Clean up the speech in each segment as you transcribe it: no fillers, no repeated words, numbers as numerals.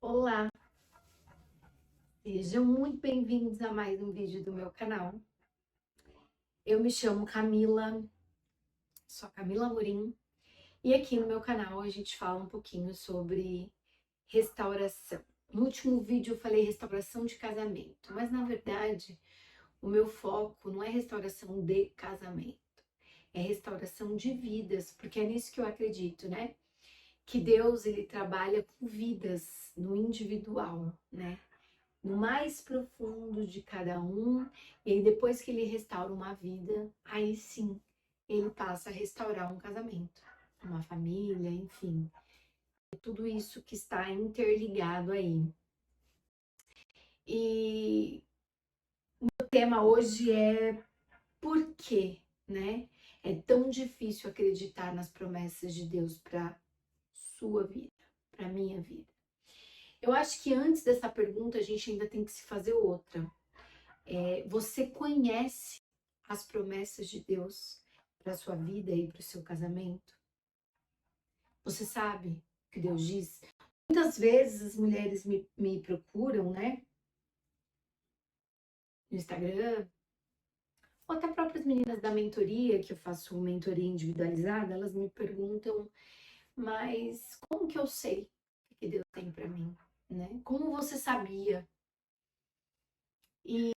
Olá, sejam muito bem-vindos a mais um vídeo do meu canal. Eu me chamo Camila, sou a Camila Amorim, e aqui no meu canal a gente fala um pouquinho sobre restauração. No último vídeo eu falei restauração de casamento, mas na verdade o meu foco não é restauração de casamento, é restauração de vidas, porque é nisso que eu acredito, né? Que Deus ele trabalha com vidas no individual, né? No mais profundo de cada um, e aí depois que ele restaura uma vida, aí sim ele passa a restaurar um casamento, uma família, enfim, tudo isso que está interligado aí. E o tema hoje é por quê, né? É tão difícil acreditar nas promessas de Deus para sua vida, para minha vida. Eu acho que antes dessa pergunta a gente ainda tem que se fazer outra. Você conhece as promessas de Deus para sua vida e para o seu casamento? Você sabe o que Deus diz? Muitas vezes as mulheres me procuram, né? No Instagram, ou até próprias meninas da mentoria, que eu faço mentoria individualizada, elas me perguntam, mas como que eu sei o que Deus tem para mim, né? Como você sabia? E,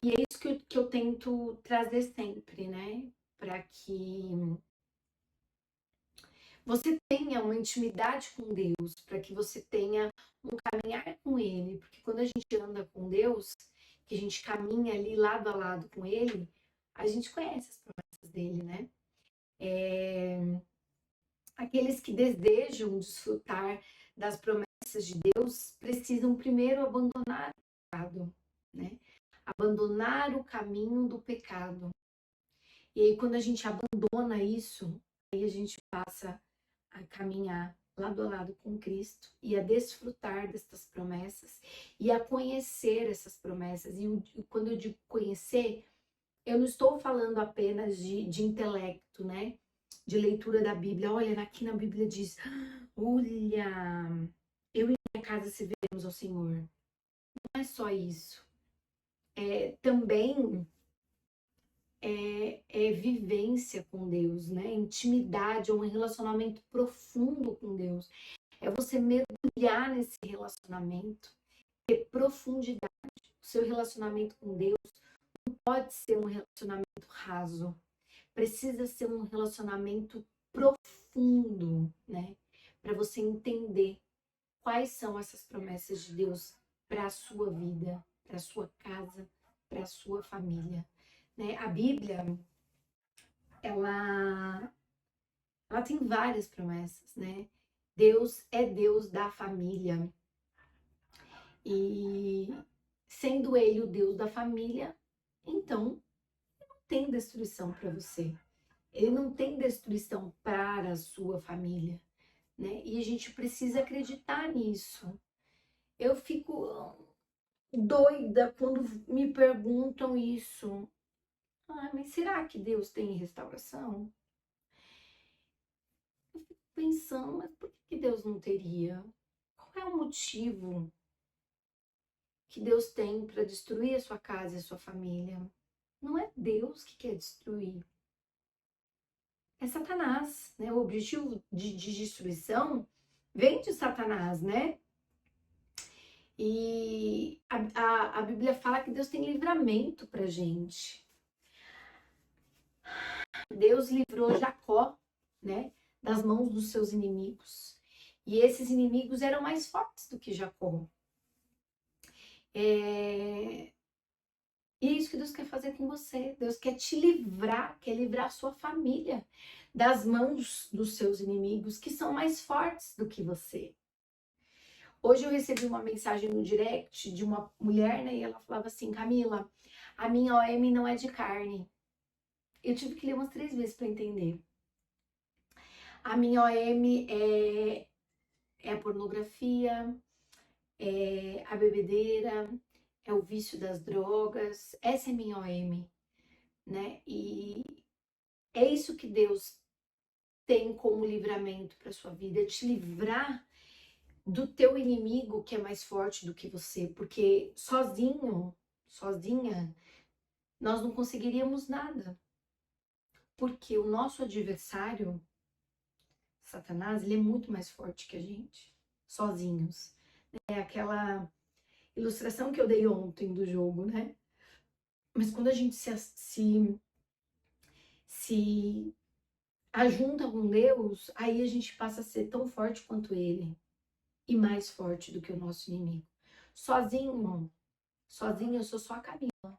e é isso que eu tento trazer sempre, né? Para que você tenha uma intimidade com Deus, para que você tenha um caminhar com Ele, porque quando a gente anda com Deus, que a gente caminha ali lado a lado com Ele, a gente conhece as promessas dele, né? Aqueles que desejam desfrutar das promessas de Deus precisam primeiro abandonar o pecado, né? Abandonar o caminho do pecado. E aí, quando a gente abandona isso, aí a gente passa a caminhar lado a lado com Cristo e a desfrutar destas promessas e a conhecer essas promessas. E quando eu digo conhecer, eu não estou falando apenas de intelecto, né? De leitura da Bíblia. Olha, aqui na Bíblia diz: olha, eu e minha casa serviremos ao Senhor. Não é só isso. Também é vivência com Deus, né? Intimidade, é um relacionamento profundo com Deus. É você mergulhar nesse relacionamento, ter profundidade. O seu relacionamento com Deus não pode ser um relacionamento raso. Precisa ser um relacionamento profundo, né? Para você entender quais são essas promessas de Deus para a sua vida, para a sua casa, para a sua família, né? A Bíblia, ela tem várias promessas, né? Deus é Deus da família. E sendo ele o Deus da família, então não tem destruição para você. Ele não tem destruição para a sua família, né? E a gente precisa acreditar nisso. Eu fico doida quando me perguntam isso. Ah, mas será que Deus tem restauração? Eu fico pensando, mas por que Deus não teria? Qual é o motivo que Deus tem para destruir a sua casa e a sua família? Não é Deus que quer destruir, é Satanás, né? O objetivo de destruição vem de Satanás, né? E a Bíblia fala que Deus tem livramento pra gente. Deus livrou Jacó, né? Das mãos dos seus inimigos. E esses inimigos eram mais fortes do que Jacó. E é isso que Deus quer fazer com você. Deus quer te livrar, quer livrar a sua família das mãos dos seus inimigos, que são mais fortes do que você. Hoje eu recebi uma mensagem no direct de uma mulher, né? E ela falava assim: Camila, a minha OM não é de carne. Eu tive que ler umas 3 vezes para entender. A minha OM é a pornografia, é a bebedeira, é o vício das drogas. Essa é a minha OM, né? E é isso que Deus tem como livramento para sua vida, é te livrar do teu inimigo que é mais forte do que você, porque sozinho, sozinha, nós não conseguiríamos nada. Porque o nosso adversário, Satanás, ele é muito mais forte que a gente, sozinhos. É aquela ilustração que eu dei ontem do jogo, né? Mas quando a gente se ajunta com Deus, aí a gente passa a ser tão forte quanto ele e mais forte do que o nosso inimigo. Sozinho, sozinho eu sou só a Camila,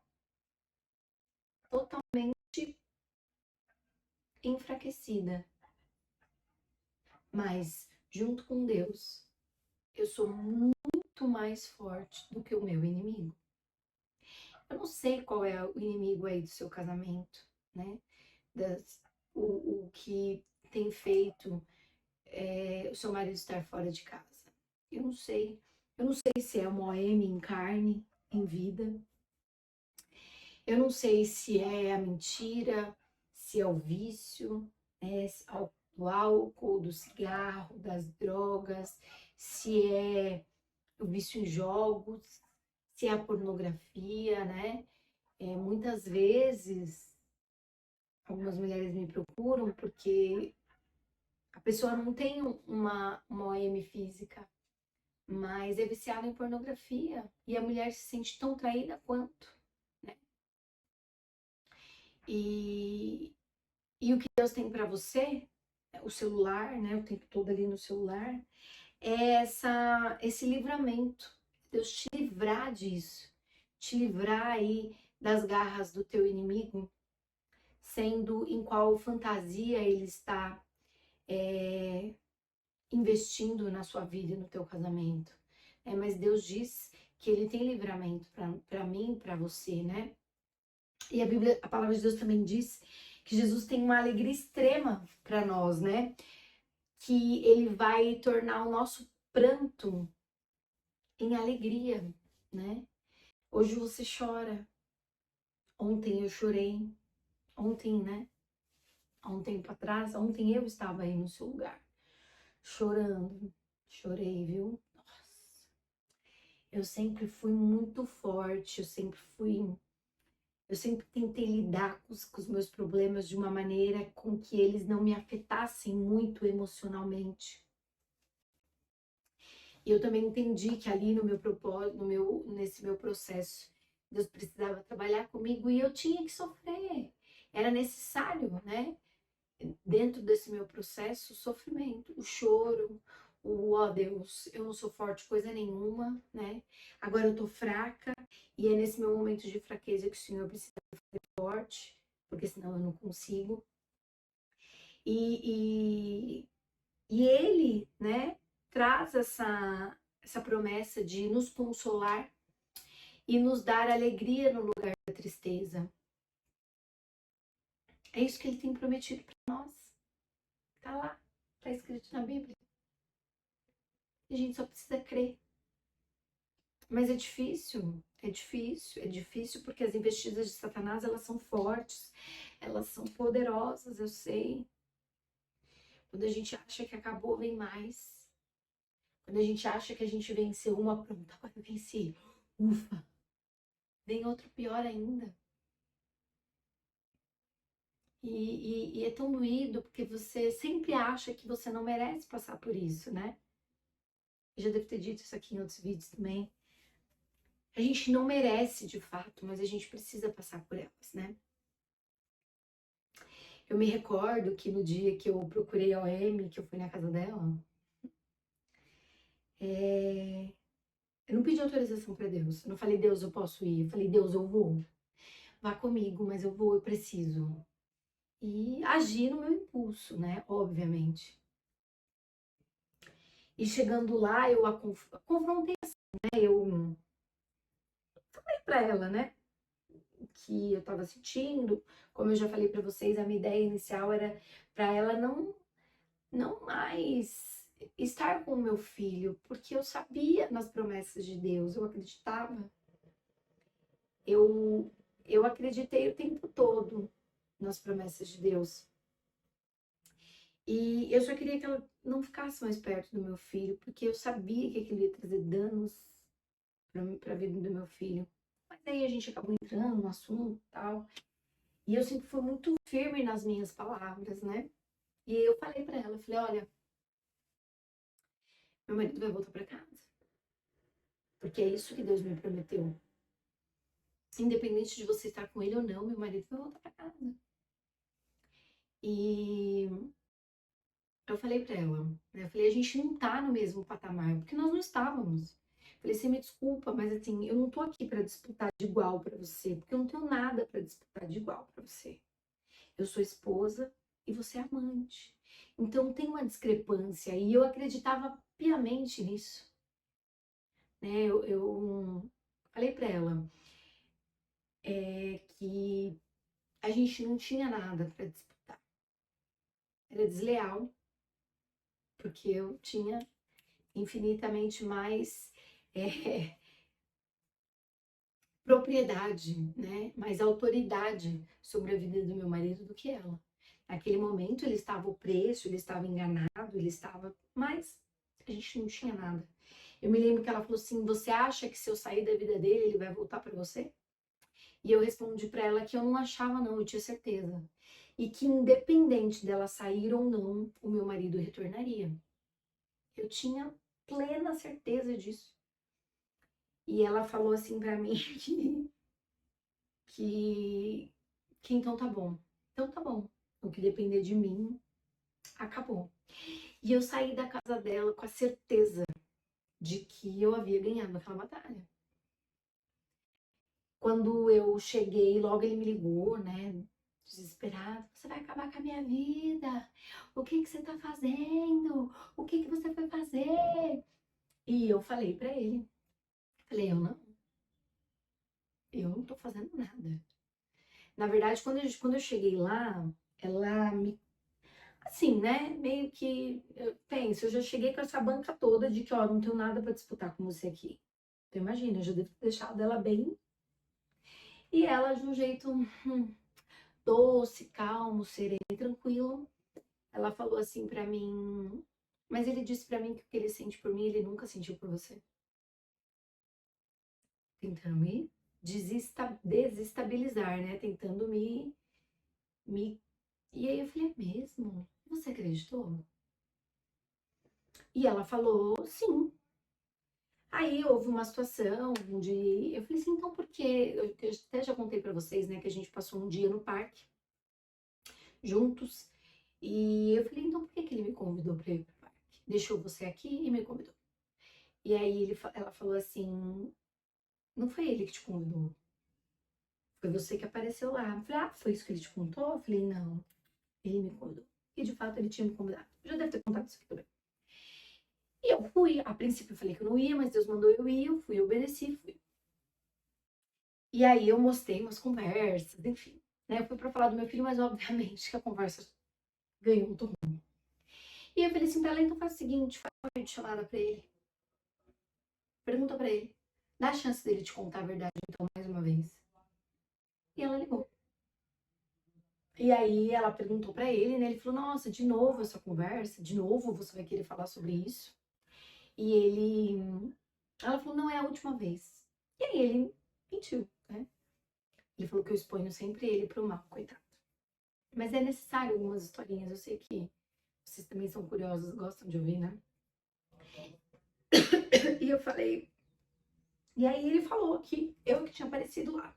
totalmente enfraquecida. Mas junto com Deus, eu sou muito mais forte do que o meu inimigo. Eu não sei qual é o inimigo aí do seu casamento, né? O que tem feito o seu marido estar fora de casa. Eu não sei. Eu não sei se é uma OM em carne, em vida. Eu não sei se é a mentira, se é o vício, né, do álcool, do cigarro, das drogas, se é o vício em jogos, se é a pornografia, né? Muitas vezes, algumas mulheres me procuram porque a pessoa não tem uma OM física, mas é viciada em pornografia e a mulher se sente tão traída quanto, né? E, e o que Deus tem para você, o celular, né? O tempo todo ali no celular, é esse livramento. Deus te livrar disso, te livrar aí das garras do teu inimigo, sendo em qual fantasia ele está investindo na sua vida e no teu casamento. Mas Deus diz que ele tem livramento para mim e para você, né? E a Bíblia, a palavra de Deus também diz que Jesus tem uma alegria extrema para nós, né? Que ele vai tornar o nosso pranto em alegria, né? Hoje você chora. Ontem eu chorei. Ontem, né? Há um tempo atrás, ontem eu estava aí no seu lugar, chorando. Chorei, viu? Nossa. Eu sempre fui muito forte, eu sempre tentei lidar com os meus problemas de uma maneira com que eles não me afetassem muito emocionalmente. E eu também entendi que ali no meu propósito, nesse meu processo, Deus precisava trabalhar comigo e eu tinha que sofrer. Era necessário, né? Dentro desse meu processo, o sofrimento, o choro, ó Deus, eu não sou forte coisa nenhuma, né? Agora eu tô fraca e é nesse meu momento de fraqueza que o Senhor precisa ser forte, porque senão eu não consigo. E, e Ele, né, traz essa promessa de nos consolar e nos dar alegria no lugar da tristeza. É isso que Ele tem prometido para nós. Tá lá, tá escrito na Bíblia. A gente só precisa crer. Mas é difícil porque as investidas de Satanás, elas são fortes, elas são poderosas, eu sei. Quando a gente acha que acabou, vem mais. Quando a gente acha que a gente venceu uma, pronto, agora eu venci. Ufa, vem outro pior ainda. E é tão doído porque você sempre acha que você não merece passar por isso, né? Eu já devo ter dito isso aqui em outros vídeos também. A gente não merece de fato, mas a gente precisa passar por elas, né? Eu me recordo que no dia que eu procurei a OM, que eu fui na casa dela, eu não pedi autorização para Deus. Eu não falei, Deus, eu posso ir. Eu falei, Deus, eu vou. Vá comigo, mas eu vou, eu preciso. E agi no meu impulso, né? Obviamente. E chegando lá, eu a confrontei assim, né? Eu falei pra ela, né? O que eu tava sentindo. Como eu já falei para vocês, a minha ideia inicial era para ela não mais estar com o meu filho, porque eu sabia nas promessas de Deus, eu acreditava. Eu acreditei o tempo todo nas promessas de Deus. E eu só queria que ela não ficasse mais perto do meu filho, porque eu sabia que aquilo ia trazer danos para a vida do meu filho. Mas aí a gente acabou entrando no assunto e tal. E eu sempre fui muito firme nas minhas palavras, né? E eu falei para ela, eu falei, olha, meu marido vai voltar para casa. Porque é isso que Deus me prometeu. Independente de você estar com ele ou não, meu marido vai voltar para casa. E eu falei para ela, né? Eu falei, a gente não tá no mesmo patamar, porque nós não estávamos. Eu falei, você me desculpa, mas assim, eu não tô aqui para disputar de igual para você, porque eu não tenho nada para disputar de igual para você. Eu sou esposa e você é amante. Então tem uma discrepância e eu acreditava piamente nisso, né? Eu falei para ela que a gente não tinha nada para disputar. Era desleal, porque eu tinha infinitamente mais propriedade, né? Mais autoridade sobre a vida do meu marido do que ela. Naquele momento ele estava opresso, ele estava enganado, ele estava. Mas a gente não tinha nada. Eu me lembro que ela falou assim: você acha que se eu sair da vida dele, ele vai voltar para você? E eu respondi para ela que eu não achava, não, eu tinha certeza. E que independente dela sair ou não, o meu marido retornaria. Eu tinha plena certeza disso. E ela falou assim para mim que, que então tá bom. Então tá bom. O que depender de mim, acabou. E eu saí da casa dela com a certeza de que eu havia ganhado aquela batalha. Quando eu cheguei, logo ele me ligou, né? Desesperado. Você vai acabar com a minha vida. O que que você tá fazendo? O que que você foi fazer? E eu falei pra ele. Falei, eu não tô fazendo nada. Na verdade, quando eu cheguei lá, ela me. Assim, né? Meio que. Eu penso, eu já cheguei com essa banca toda de que, ó, não tenho nada pra disputar com você aqui. Então, imagina, eu já devo ter deixado ela bem. E ela, de um jeito doce, calmo, sereno e tranquilo, ela falou assim pra mim. Mas ele disse pra mim que o que ele sente por mim, ele nunca sentiu por você. Tentando me desestabilizar, né? Tentando me. E aí eu falei, é mesmo? Você acreditou? E ela falou, sim. Aí houve uma situação onde eu falei assim, então por quê? Eu até já contei pra vocês, né, que a gente passou um dia no parque juntos. E eu falei, então por que que ele me convidou pra ir pro parque? Deixou você aqui e me convidou. E aí ela falou assim, não foi ele que te convidou, foi você que apareceu lá. Eu falei, ah, foi isso que ele te contou? Eu falei, não, ele me convidou. E de fato ele tinha me convidado. Eu já deve ter contado isso aqui também. E eu fui. A princípio eu falei que eu não ia, mas Deus mandou eu ir, eu fui, eu obedeci, fui. E aí eu mostrei umas conversas, enfim. Né? Eu fui pra falar do meu filho, mas obviamente que a conversa ganhou um tom. E eu falei assim pra ela, então faz o seguinte, faz uma videochamada pra ele. Pergunta pra ele. Dá a chance dele te contar a verdade, então, mais uma vez. E ela ligou. E aí ela perguntou pra ele, né? Ele falou, nossa, de novo essa conversa? De novo você vai querer falar sobre isso? E ele... Ela falou, não, é a última vez. E aí ele mentiu, né? Ele falou que eu exponho sempre ele pro mal, coitado. Mas é necessário algumas historinhas, eu sei que vocês também são curiosos, gostam de ouvir, né? E eu falei... E aí ele falou que eu que tinha aparecido lá.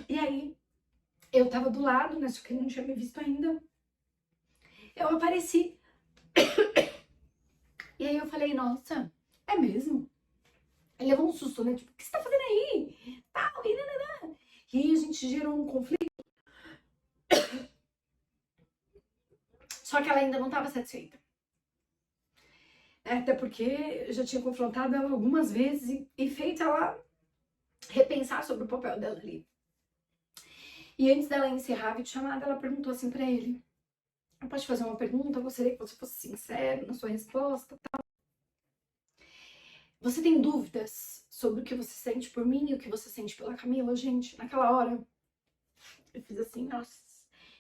E aí eu tava do lado, né? Só que ele não tinha me visto ainda. Eu apareci. E aí eu falei, nossa, é mesmo? Ele levou um susto, né? Tipo, o que você tá fazendo aí? Tal, e nananã. E aí a gente gerou um conflito. Só que ela ainda não tava satisfeita. Até porque eu já tinha confrontado ela algumas vezes e feito ela repensar sobre o papel dela ali. E antes dela encerrar a videochamada, ela perguntou assim pra ele: eu posso te fazer uma pergunta? Eu gostaria que você fosse sincero na sua resposta. Você tem dúvidas sobre o que você sente por mim e o que você sente pela Camila? Gente, naquela hora, eu fiz assim, nossa.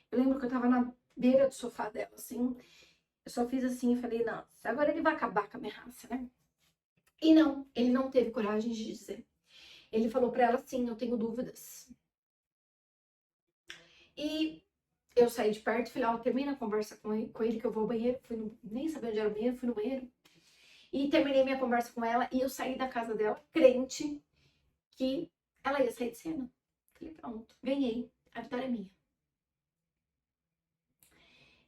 Eu lembro que eu tava beira do sofá dela, assim. Eu só fiz assim e falei, não, agora ele vai acabar com a minha raça, né? E não, ele não teve coragem de dizer. Ele falou pra ela, sim, eu tenho dúvidas. E eu saí de perto e falei, ó, termina a conversa com ele que eu vou ao banheiro. Nem sabia onde era o banheiro, fui no banheiro. E terminei minha conversa com ela e eu saí da casa dela, crente, que ela ia sair de cena. Falei, pronto, ganhei, a vitória é minha.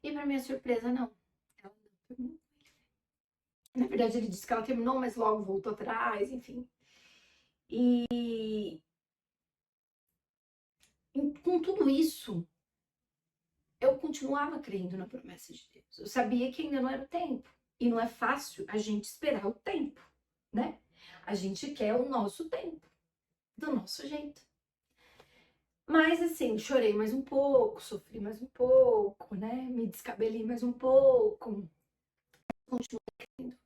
E pra minha surpresa, não. Ela não terminou. Na verdade, ele disse que ela terminou, mas logo voltou atrás, enfim. E com tudo isso, eu continuava crendo na promessa de Deus. Eu sabia que ainda não era o tempo. E não é fácil a gente esperar o tempo, né? A gente quer o nosso tempo, do nosso jeito. Mas assim, chorei mais um pouco, sofri mais um pouco, né? Me descabelei mais um pouco. Continuo crendo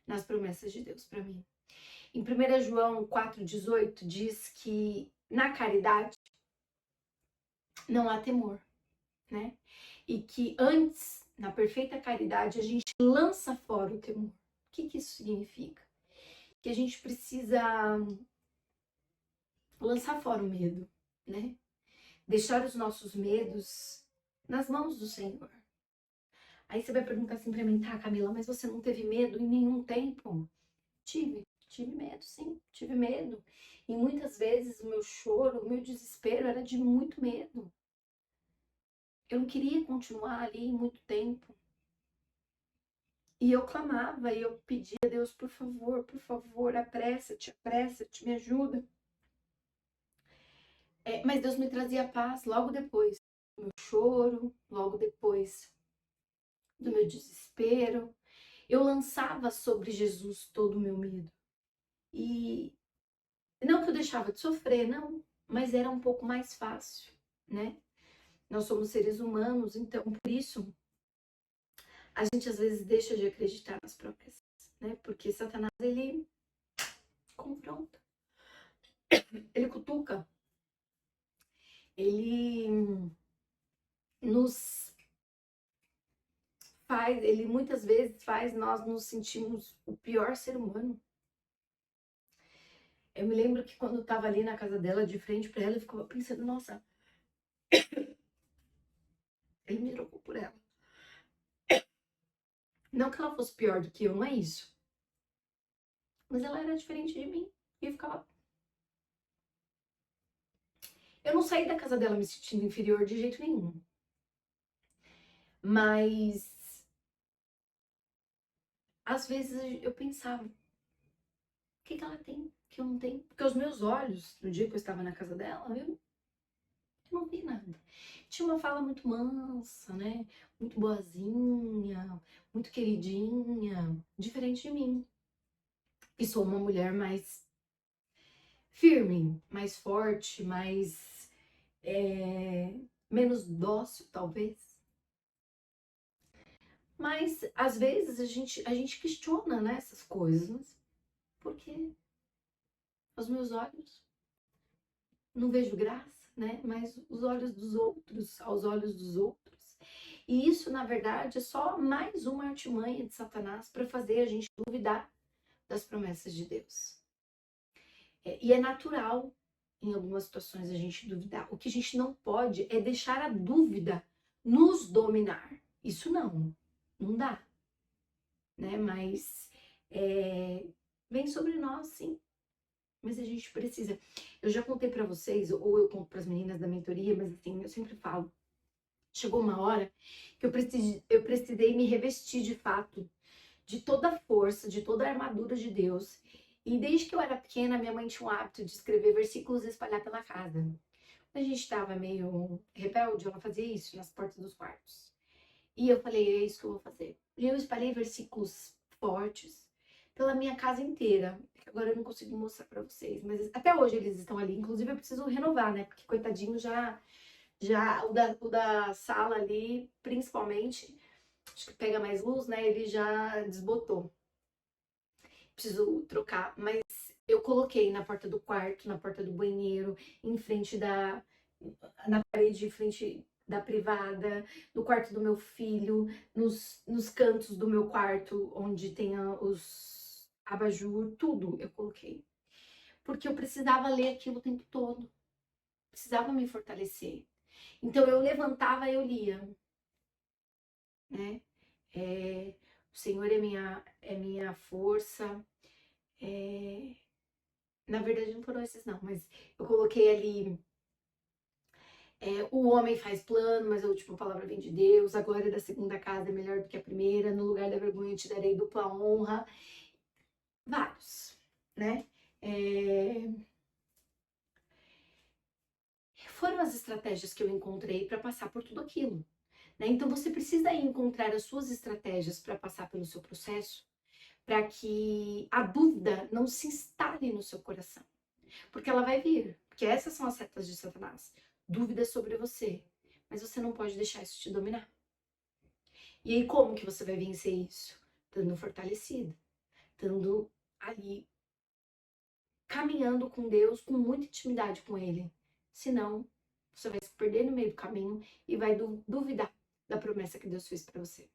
nas promessas de Deus para mim. Em 1 João 4,18 diz que na caridade não há temor, né? E que antes, na perfeita caridade, a gente lança fora o temor. O que isso significa? Que a gente precisa lançar fora o medo, né? Deixar os nossos medos nas mãos do Senhor. Aí você vai perguntar assim pra mim, tá, Camila, mas você não teve medo em nenhum tempo? Tive medo, sim, tive medo. E muitas vezes o meu choro, o meu desespero era de muito medo. Eu não queria continuar ali muito tempo. E eu clamava e eu pedia a Deus, por favor, apressa-te, me ajuda. Mas Deus me trazia paz logo depois do meu choro, logo depois do meu desespero. Eu lançava sobre Jesus todo o meu medo. E não que eu deixava de sofrer, não, mas era um pouco mais fácil, né? Nós somos seres humanos, então por isso a gente às vezes deixa de acreditar nas promessas, né? Porque Satanás, ele confronta, ele cutuca, ele nos faz, ele muitas vezes faz nós nos sentirmos o pior ser humano. Eu me lembro que quando eu tava ali na casa dela, de frente pra ela, eu ficava pensando, nossa, ele me trocou por ela. Não que ela fosse pior do que eu, não é isso. Mas ela era diferente de mim. E eu ficava. Eu não saí da casa dela me sentindo inferior de jeito nenhum. Mas. Às vezes eu pensava: o que ela tem que eu não tenho? Porque os meus olhos, no dia que eu estava na casa dela, eu não vi nada. Tinha uma fala muito mansa, né? Muito boazinha, muito queridinha, diferente de mim. E sou uma mulher mais firme, mais forte, mais menos dócil, talvez. Mas às vezes a gente questiona, né, essas coisas, porque aos meus olhos não vejo graça, né? Mas os olhos dos outros, aos olhos dos outros. E isso, na verdade, é só mais uma artimanha de Satanás para fazer a gente duvidar das promessas de Deus. E é natural, em algumas situações, a gente duvidar. O que a gente não pode é deixar a dúvida nos dominar. Isso não dá, né? Mas vem sobre nós, sim. Mas a gente precisa. Eu já contei para vocês, ou eu conto para as meninas da mentoria, mas assim, eu sempre falo. Chegou uma hora que eu precisei me revestir de fato de toda a força, de toda a armadura de Deus. E desde que eu era pequena, minha mãe tinha o hábito de escrever versículos e espalhar pela casa. Quando a gente estava meio rebelde, ela fazia isso nas portas dos quartos. E eu falei, é isso que eu vou fazer. E eu espalhei versículos fortes pela minha casa inteira. Agora eu não consigo mostrar pra vocês, mas até hoje eles estão ali. Inclusive eu preciso renovar, né? Porque coitadinho já o da sala ali, principalmente, acho que pega mais luz, né? Ele já desbotou. Preciso trocar, mas eu coloquei na porta do quarto, na porta do banheiro, em frente na parede, em frente da privada, no quarto do meu filho, nos cantos do meu quarto, onde tem os abajur, tudo eu coloquei. Porque eu precisava ler aquilo o tempo todo. Precisava me fortalecer. Então eu levantava e eu lia, né? O Senhor é minha força. Na verdade não foram esses não, mas eu coloquei ali o homem faz plano, mas a última palavra vem de Deus. A glória da segunda casa é melhor do que a primeira. No lugar da vergonha eu te darei dupla honra. Vários, né? Foram as estratégias que eu encontrei para passar por tudo aquilo. Né? Então você precisa encontrar as suas estratégias para passar pelo seu processo, para que a dúvida não se instale no seu coração. Porque ela vai vir, porque essas são as setas de Satanás. Dúvidas sobre você, mas você não pode deixar isso te dominar. E aí como que você vai vencer isso? Estando fortalecido, estando ali, caminhando com Deus, com muita intimidade com Ele. Senão, você vai se perder no meio do caminho e vai duvidar da promessa que Deus fez para você.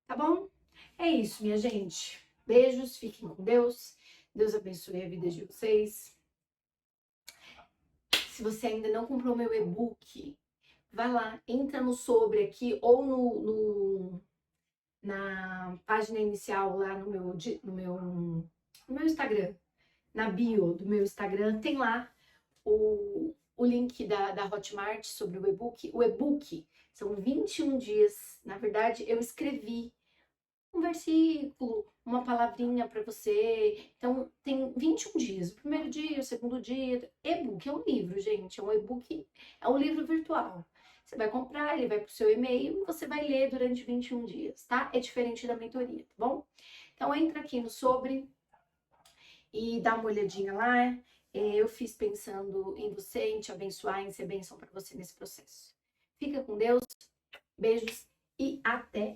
Tá bom? É isso, minha gente. Beijos, fiquem com Deus. Deus abençoe a vida de vocês. Se você ainda não comprou meu e-book, vai lá, entra no sobre aqui ou na página inicial lá no meu Instagram, na bio do meu Instagram, tem lá o link da Hotmart sobre o e-book. O e-book são 21 dias. Na verdade, eu escrevi um versículo, uma palavrinha para você. Então, tem 21 dias. O primeiro dia, o segundo dia. E-book é um livro, gente. É um e-book, é um livro virtual. Você vai comprar, ele vai pro seu e-mail e você vai ler durante 21 dias, tá? É diferente da mentoria, tá bom? Então, entra aqui no sobre e dá uma olhadinha lá. Eu fiz pensando em você, em te abençoar, em ser bênção para você nesse processo. Fica com Deus, beijos e até